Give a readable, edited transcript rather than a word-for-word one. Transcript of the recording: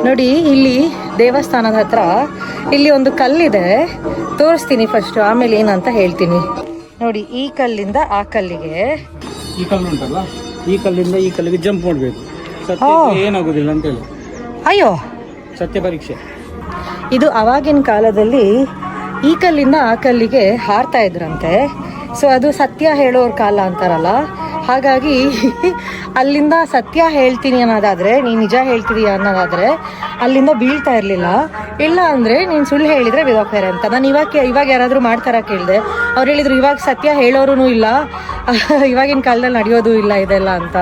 ನೋಡಿ ಇಲ್ಲಿ ದೇವಸ್ಥಾನದ ಹತ್ರ ಇಲ್ಲಿ ಒಂದು ಕಲ್ಲಿದೆ, ತೋರಿಸ್ತೀನಿ ಫಸ್ಟ್, ಆಮೇಲೆ ಏನಂತ ಹೇಳ್ತೀನಿ. ನೋಡಿ ಈ ಕಲ್ಲಿಂದ ಆ ಕಲ್ಲಿಗೆ, ಈ ಕಲ್ಲು ಉಂಟಲ್ಲ, ಈ ಕಲ್ಲಿಂದ ಈ ಕಲ್ಲಿಗೆ ಜಂಪ್ ಮಾಡಬೇಕು. ಸತ್ಯ ಏನಾಗುದಿಲ್ಲ ಅಂತ ಹೇಳಿ. ಅಯ್ಯೋ, ಸತ್ಯ ಪರೀಕ್ಷೆ ಇದು ಅವಾಗಿನ ಕಾಲದಲ್ಲಿ ಈ ಕಲ್ಲಿಂದ ಆ ಕಲ್ಲಿಗೆ ಹಾರ್ತಾ ಇದ್ರಂತೆ. ಸೊ ಅದು ಸತ್ಯ ಹೇಳೋರ್ ಕಾಲ ಅಂತಾರಲ್ಲ, ಹಾಗಾಗಿ ಅಲ್ಲಿಂದ ಸತ್ಯ ಹೇಳ್ತೀನಿ ಅನ್ನೋದಾದರೆ, ನೀನು ನಿಜ ಹೇಳ್ತೀರಿ ಅನ್ನೋದಾದರೆ ಅಲ್ಲಿಂದ ಬೀಳ್ತಾ ಇರಲಿಲ್ಲ. ಇಲ್ಲ ಅಂದರೆ ನೀನು ಸುಳ್ಳು ಹೇಳಿದರೆ ಬಿದೋಗ್ತಾರೆ ಅಂತ. ನಾನು ಇವಾಗ ಯಾರಾದರೂ ಮಾಡ್ತಾರ ಕೇಳಿದೆ, ಅವ್ರು ಹೇಳಿದರು ಇವಾಗ ಸತ್ಯ ಹೇಳೋರು ಇಲ್ಲ, ಇವಾಗಿನ ಕಾಲದಲ್ಲಿ ನಡೆಯೋದು ಇಲ್ಲ ಇದೆಲ್ಲ ಅಂತ.